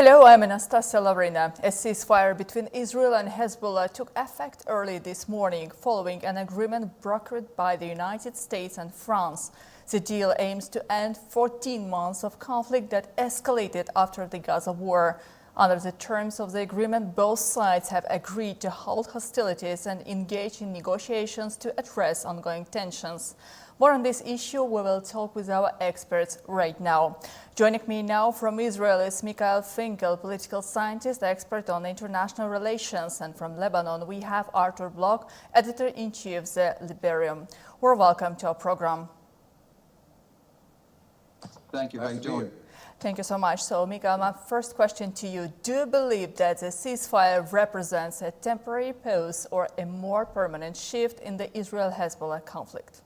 Hello, I'm Anastasia Lavrina. A ceasefire between Israel and Hezbollah took effect early this morning following an agreement brokered by the United States and France. The deal aims to end 14 months of conflict that escalated after the Gaza war. Under the terms of the agreement, both sides have agreed to halt hostilities and engage in negotiations to address ongoing tensions. More on this issue, we will talk with our experts right now. Joining me now from Israel is Mikhail Finkel, political scientist, expert on international relations. And from Lebanon, we have Artur Bloch, editor-in-chief of the Liberium. We're welcome to our program. Thank you. How are you doing? Thank you so much. So, Mikhail, my first question to you. Do you believe that the ceasefire represents a temporary pause or a more permanent shift in the Israel-Hezbollah conflict?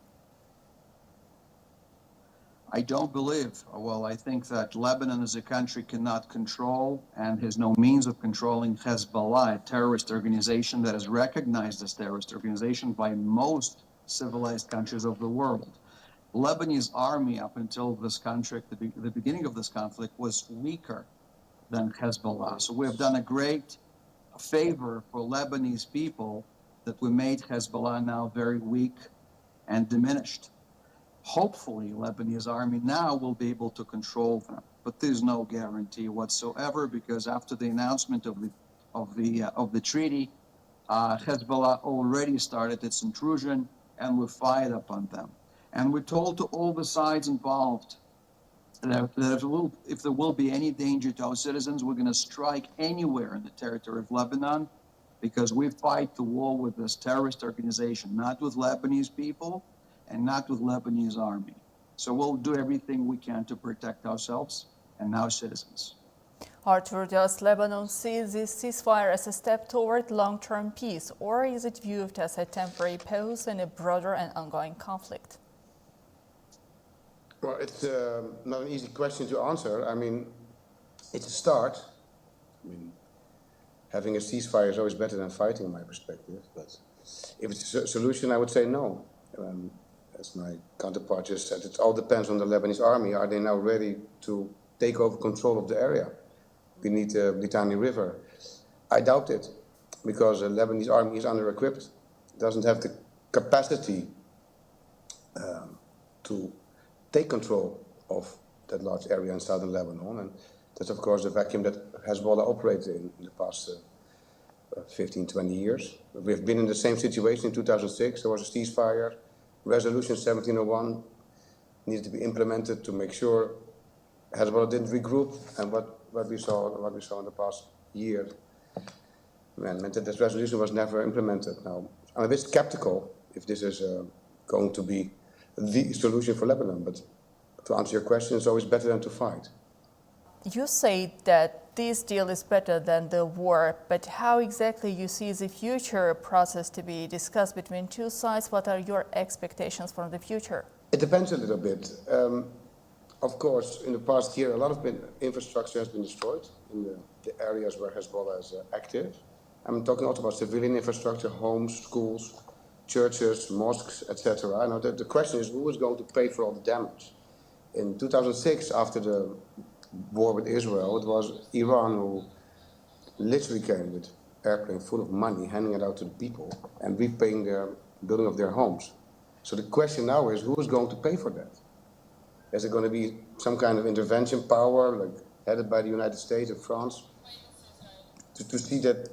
I don't believe. Well, I think that Lebanon as a country cannot control and has no means of controlling Hezbollah, a terrorist organization that is recognized as terrorist organization by most civilized countries of the world. Lebanese army up until this conflict, the beginning of this conflict, was weaker than Hezbollah. So we have done a great favor for Lebanese people that we made Hezbollah now very weak and diminished. Hopefully, Lebanese army now will be able to control them, but there's no guarantee whatsoever because after the announcement of the treaty, Hezbollah already started its intrusion and we fired upon them. And we're told to all the sides involved that if there will be any danger to our citizens, we're going to strike anywhere in the territory of Lebanon because we fight the war with this terrorist organization, not with Lebanese people and not with Lebanese army. So we'll do everything we can to protect ourselves and our citizens. Artur, does Lebanon see this ceasefire as a step toward long-term peace, or is it viewed as a temporary pause in a broader and ongoing conflict? Well, it's not an easy question to answer. I mean, it's a start. I mean, having a ceasefire is always better than fighting, in my perspective. But if it's a solution, I would say no. As my counterpart just said, it all depends on the Lebanese army. Are they now ready to take over control of the area beneath the Litani River? I doubt it, because the Lebanese army is under-equipped, doesn't have the capacity to take control of that large area in southern Lebanon. And that's, of course, the vacuum that Hezbollah operated in the past 15, 20 years. We've been in the same situation in 2006. There was a ceasefire. Resolution 1701 needed to be implemented to make sure Hezbollah didn't regroup, and what we saw in the past year meant that this resolution was never implemented. Now, I'm a bit skeptical if this is going to be the solution for Lebanon, but to answer your question, it's always better than to fight. You say that this deal is better than the war, but how exactly you see the future process to be discussed between two sides? What are your expectations for the future? It depends a little bit. Of course, in the past year, a lot of infrastructure has been destroyed in the areas where Hezbollah is active. I'm talking also about civilian infrastructure, homes, schools, churches, mosques, etc. Now, the question is, who is going to pay for all the damage? In 2006, after the war with Israel, it was Iran who literally came with airplanes full of money, handing it out to the people and repaying the building of their homes. So the question now is, who is going to pay for that? Is it going to be some kind of intervention power, like headed by the United States and France, to see that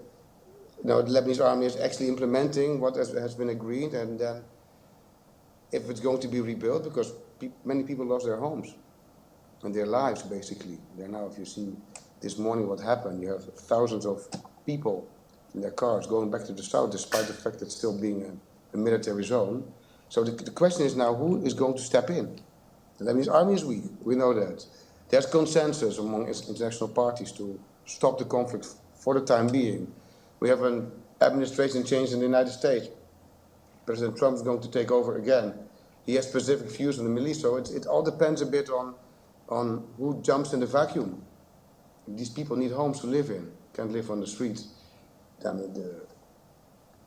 the Lebanese army is actually implementing what has been agreed, and then if it's going to be rebuilt, because many people lost their homes and their lives, basically. There now, if you see this morning what happened, you have thousands of people in their cars going back to the south, despite the fact that it's still being a military zone. So the question is now, who is going to step in? The Lebanese army is weak, we know that. There's consensus among international parties to stop the conflict for the time being. We have an administration change in the United States. President Trump is going to take over again. He has specific views on the Middle East, so it all depends a bit on who jumps in the vacuum. These people need homes to live in, can't live on the streets. Then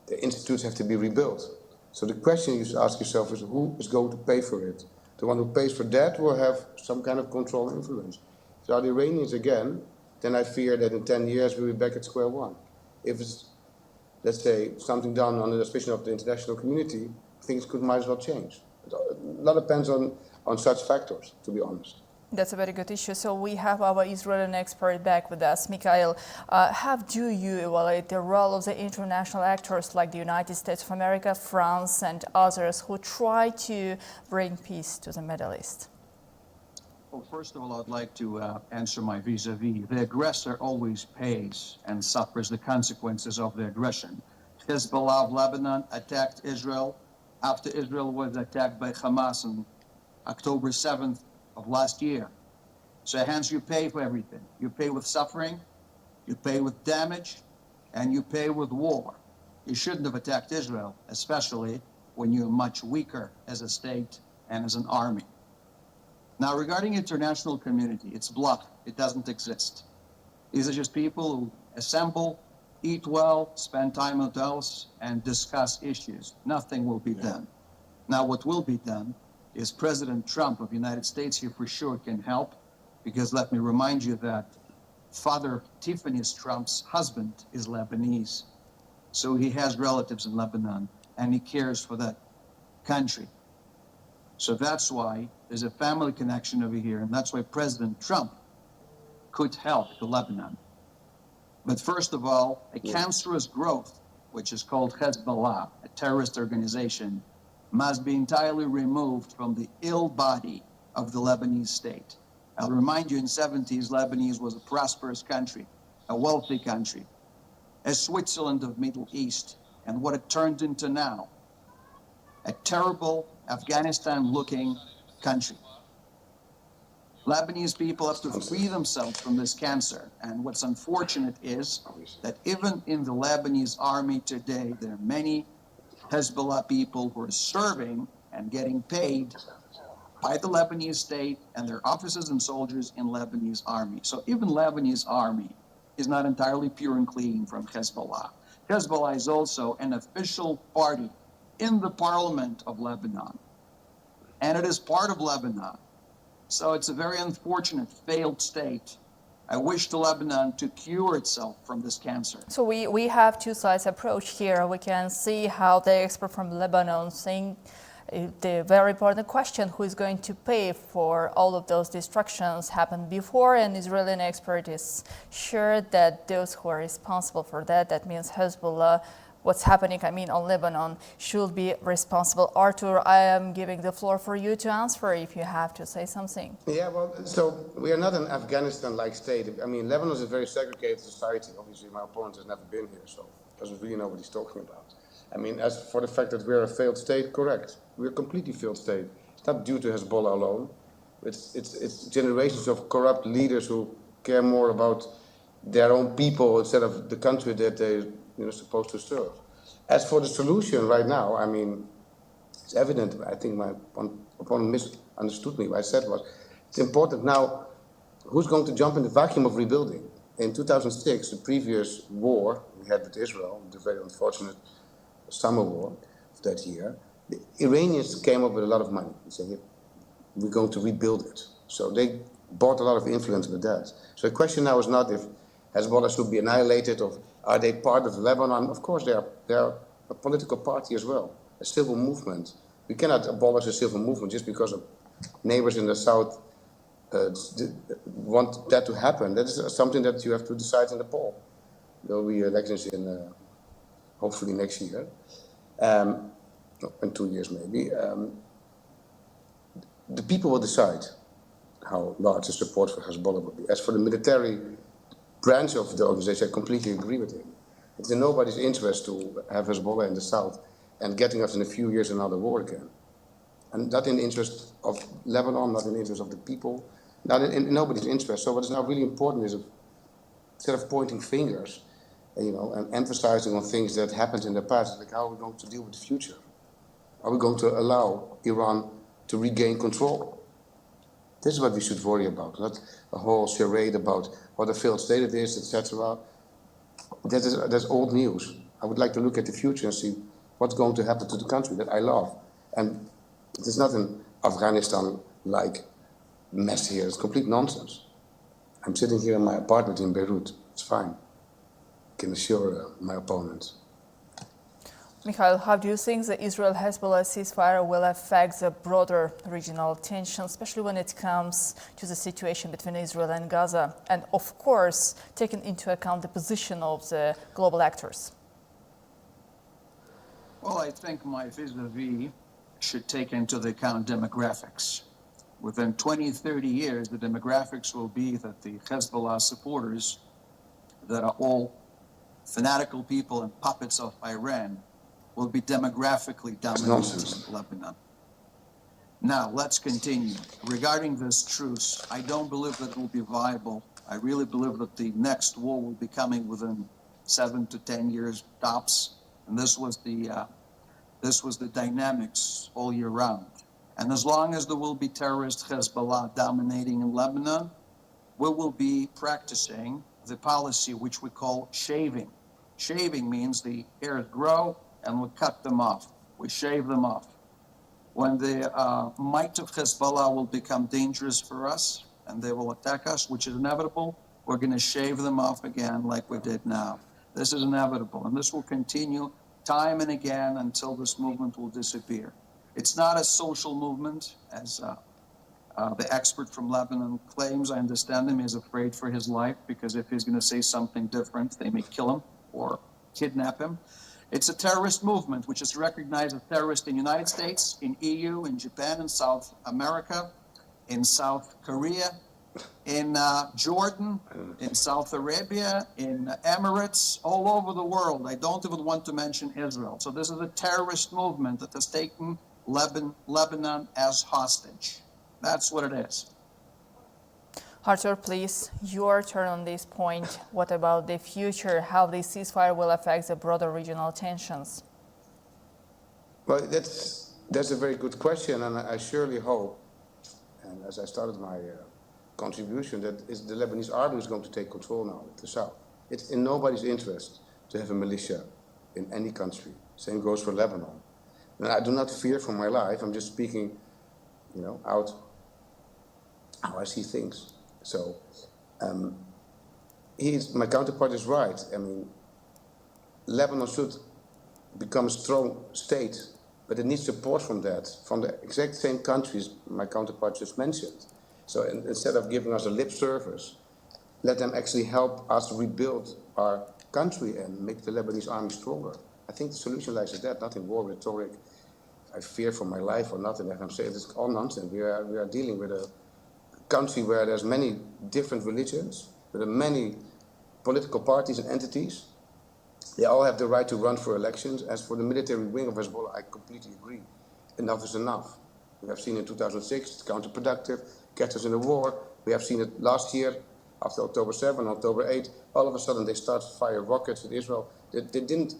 the institutes have to be rebuilt. So the question you should ask yourself is, who is going to pay for it? The one who pays for that will have some kind of control and influence. So the Iranians, again, then I fear that in 10 years we'll be back at square one. If it's, let's say, something done on the suspicion of the international community, things might as well change. A lot depends on such factors, to be honest. That's a very good issue. So we have our Israeli expert back with us. Mikhail, how do you evaluate the role of the international actors like the United States of America, France, and others who try to bring peace to the Middle East? Well, first of all, I'd like to answer my vis-a-vis. The aggressor always pays and suffers the consequences of the aggression. Hezbollah of Lebanon attacked Israel after Israel was attacked by Hamas on October 7th of last year. So hence you pay for everything. You pay with suffering, you pay with damage, and you pay with war. You shouldn't have attacked Israel, especially when you're much weaker as a state and as an army. Now, regarding international community, it's bluff. It doesn't exist. These are just people who assemble, eat well, spend time in hotels, and discuss issues. Nothing will be done. Now, what will be done is President Trump of the United States here for sure can help, because let me remind you that Father Tiffany Trump's husband is Lebanese. So he has relatives in Lebanon, and he cares for that country. So that's why there's a family connection over here, and that's why President Trump could help the Lebanon. But first of all, a cancerous growth, which is called Hezbollah, a terrorist organization, must be entirely removed from the ill body of the Lebanese state. I'll remind you, in the 70s, Lebanese was a prosperous country, a wealthy country, a Switzerland of Middle East, and what it turned into now, a terrible Afghanistan-looking country. Lebanese people have to free themselves from this cancer. And what's unfortunate is that even in the Lebanese army today, there are many Hezbollah people who are serving and getting paid by the Lebanese state and their officers and soldiers in Lebanese army. So even Lebanese army is not entirely pure and clean from Hezbollah. Hezbollah is also an official party in the parliament of Lebanon, and it is part of Lebanon. So it's a very unfortunate failed state. I wish to Lebanon to cure itself from this cancer. So we have two sides approach here. We can see how the expert from Lebanon saying the very important question, who is going to pay for all of those destructions happened before, and Israeli expert is sure that those who are responsible for that, that means Hezbollah, what's happening, on Lebanon, should be responsible. Artur, I am giving the floor for you to answer if you have to say something. Yeah, well, so we are not an Afghanistan-like state. Lebanon is a very segregated society. Obviously, my opponent has never been here, so doesn't really know what he's talking about. As for the fact that we're a failed state, correct. We're a completely failed state. It's not due to Hezbollah alone. It's generations of corrupt leaders who care more about their own people instead of the country that they're supposed to serve. As for the solution right now, it's evident. I think my opponent misunderstood me. What I said was, it's important now, who's going to jump in the vacuum of rebuilding? In 2006, the previous war we had with Israel, the very unfortunate summer war of that year, the Iranians came up with a lot of money. They said, we're going to rebuild it. So they bought a lot of influence with that. So the question now is not if Hezbollah should be annihilated or are they part of Lebanon? Of course, they are a political party as well, a civil movement. We cannot abolish a civil movement just because of neighbors in the south want that to happen. That is something that you have to decide in the poll. There will be elections in hopefully next year, in 2 years maybe. The people will decide how large the support for Hezbollah will be. As for the military branch of the organization, I completely agree with him. It's in nobody's interest to have Hezbollah in the south and getting us in a few years another war again. And not in the interest of Lebanon, not in the interest of the people, not in nobody's interest. So what is now really important is, instead of pointing fingers, and emphasizing on things that happened in the past, like how are we going to deal with the future? Are we going to allow Iran to regain control? This is what we should worry about, not a whole charade about what a failed state it is, etc. That's old news. I would like to look at the future and see what's going to happen to the country that I love. And it is not an Afghanistan-like mess here. It's complete nonsense. I'm sitting here in my apartment in Beirut. It's fine. I can assure my opponents. Mikhail, how do you think the Israel-Hezbollah ceasefire will affect the broader regional tension, especially when it comes to the situation between Israel and Gaza, and of course, taking into account the position of the global actors? Well, I think my vis-a-vis should take into account demographics. Within 20, 30 years, the demographics will be that the Hezbollah supporters that are all fanatical people and puppets of Iran will be demographically dominating Lebanon. Now, let's continue. Regarding this truce, I don't believe that it will be viable. I really believe that the next war will be coming within 7 to 10 years tops. And this was the dynamics all year round. And as long as there will be terrorist Hezbollah dominating in Lebanon, we will be practicing the policy which we call shaving. Shaving means the hairs grow and we cut them off. We shave them off. When the might of Hezbollah will become dangerous for us and they will attack us, which is inevitable, we're going to shave them off again like we did now. This is inevitable, and this will continue time and again until this movement will disappear. It's not a social movement, as the expert from Lebanon claims. I understand him. He's afraid for his life because if he's going to say something different, they may kill him or kidnap him. It's a terrorist movement, which is recognized as terrorist in the United States, in EU, in Japan, in South America, in South Korea, in Jordan, in Saudi Arabia, in Emirates, all over the world. I don't even want to mention Israel. So this is a terrorist movement that has taken Lebanon as hostage. That's what it is. Arthur, please, your turn on this point. What about the future? How the ceasefire will affect the broader regional tensions? Well, that's a very good question, and I surely hope, and as I started my contribution, that the Lebanese army is going to take control now at the south. It's in nobody's interest to have a militia in any country. Same goes for Lebanon. And I do not fear for my life. I'm just speaking, out how I see things. So, my counterpart is right. I mean, Lebanon should become a strong state, but it needs support from the exact same countries my counterpart just mentioned. So instead of giving us a lip service, let them actually help us rebuild our country and make the Lebanese army stronger. I think the solution lies in that, not in war rhetoric. I fear for my life or nothing. Like I'm saying, it's all nonsense. We are dealing with a country where there's many different religions, there are many political parties and entities. They all have the right to run for elections. As for the military wing of Hezbollah, I completely agree. Enough is enough. We have seen in 2006, it's counterproductive, gets us in a war. We have seen it last year, after October 7, October 8. All of a sudden, they start to fire rockets at Israel. They didn't,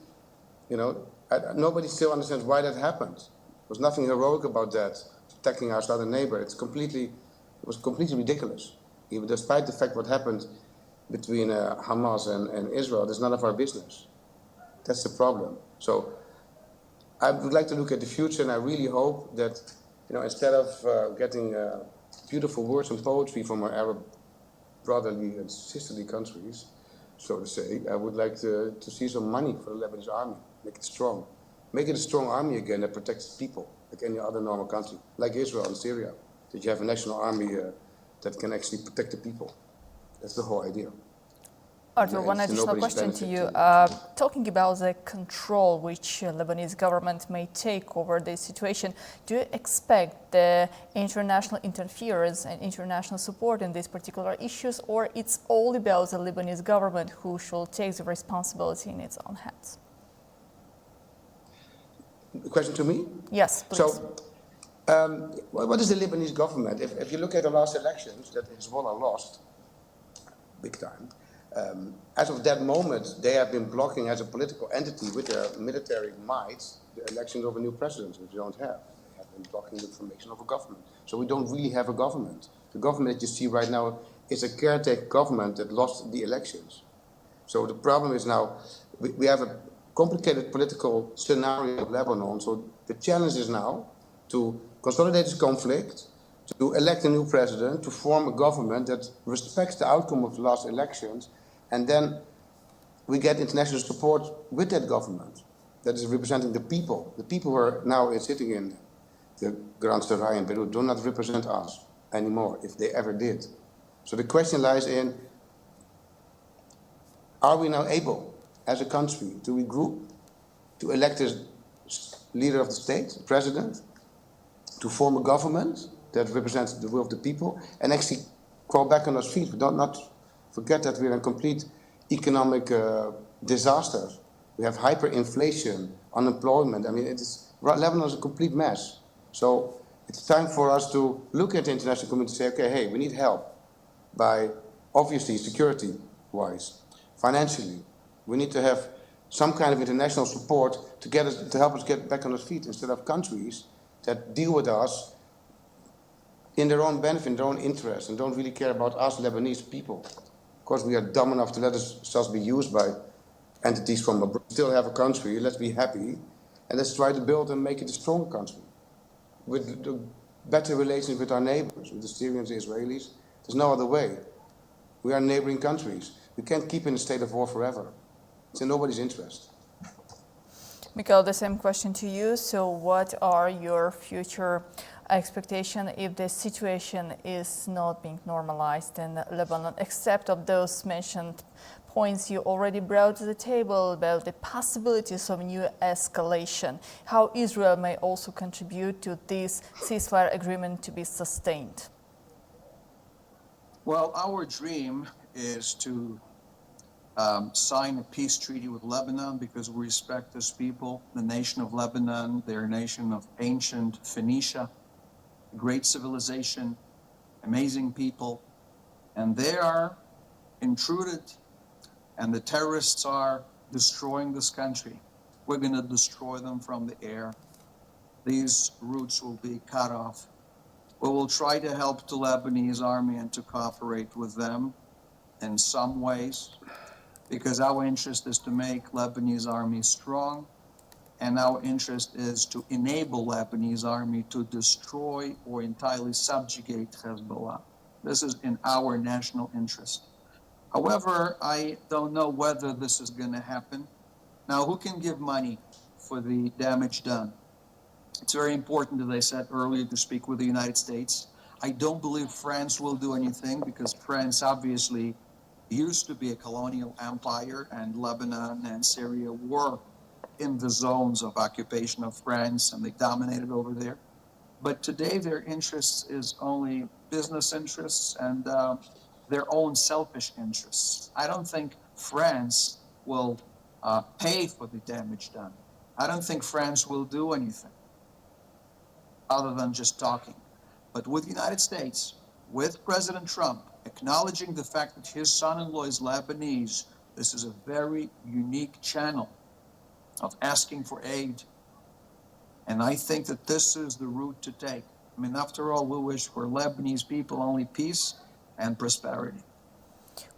nobody still understands why that happened. There was nothing heroic about that, attacking our southern neighbor. It was completely ridiculous. Even despite the fact what happened between Hamas and Israel, it's none of our business. That's the problem. So I would like to look at the future, and I really hope that, instead of getting beautiful words and poetry from our Arab brotherly and sisterly countries, so to say, I would like to see some money for the Lebanese army, make it strong. Make it a strong army again that protects people, like any other normal country, like Israel and Syria, that you have a national army that can actually protect the people. That's the whole idea. Arthur, one additional question to you. Talking about the control which Lebanese government may take over this situation, do you expect the international interference and international support in these particular issues, or it's all about the Lebanese government who should take the responsibility in its own hands? Question to me? Yes, please. So, what is the Lebanese government? If you look at the last elections that Hezbollah lost, big time, as of that moment, they have been blocking as a political entity with their military might the elections of a new president, which we don't have. They have been blocking the formation of a government. So we don't really have a government. The government that you see right now is a caretaker government that lost the elections. So the problem is now, we have a complicated political scenario in Lebanon. So the challenge is now to consolidate this conflict, to elect a new president, to form a government that respects the outcome of the last elections, and then we get international support with that government that is representing the people. The people who are now sitting in the Grand Sarai in Beirut do not represent us anymore, if they ever did. So the question lies in, are we now able, as a country, to regroup, to elect a leader of the state, a president, to form a government that represents the will of the people, and actually crawl back on our feet? We don't not forget that we're in complete economic disaster. We have hyperinflation, unemployment. I mean, Lebanon is a complete mess. So it's time for us to look at the international community and say, okay, hey, we need help by, obviously, security-wise, financially. We need to have some kind of international support to help us get back on our feet, instead of countries that deal with us in their own benefit, in their own interest, and don't really care about us Lebanese people. Of course, we are dumb enough to let ourselves be used by entities from abroad. We still have a country, let's be happy, and let's try to build and make it a strong country with better relations with our neighbors, with the Syrians, the Israelis. There's no other way. We are neighboring countries. We can't keep in a state of war forever. It's in nobody's interest. Mikhail, the same question to you. So what are your future expectations if the situation is not being normalized in Lebanon, except of those mentioned points you already brought to the table about the possibilities of new escalation, how Israel may also contribute to this ceasefire agreement to be sustained? Well, our dream is to sign a peace treaty with Lebanon, because we respect this people, the nation of Lebanon. They're a nation of ancient Phoenicia, great civilization, amazing people, and they are intruded, and the terrorists are destroying this country. We're going to destroy them from the air. These routes will be cut off. We will try to help the Lebanese army and to cooperate with them in some ways, because our interest is to make Lebanese army strong, and our interest is to enable Lebanese army to destroy or entirely subjugate Hezbollah. This is in our national interest. However, I don't know whether this is going to happen. Now, who can give money for the damage done? It's very important, as I said earlier, to speak with the United States. I don't believe France will do anything, because France obviously used to be a colonial empire, and Lebanon and Syria were in the zones of occupation of France, and they dominated over there. But today their interests is only business interests and their own selfish interests. I don't think France will pay for the damage done. I don't think France will do anything other than just talking. But with the United States, with President Trump acknowledging the fact that his son-in-law is Lebanese, this is a very unique channel of asking for aid. And I think that this is the route to take. I mean, after all, we wish for Lebanese people only peace and prosperity.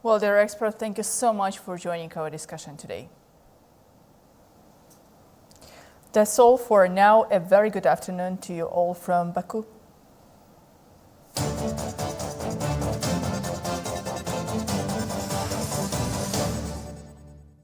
Well, dear expert, thank you so much for joining our discussion today. That's all for now. A very good afternoon to you all from Baku.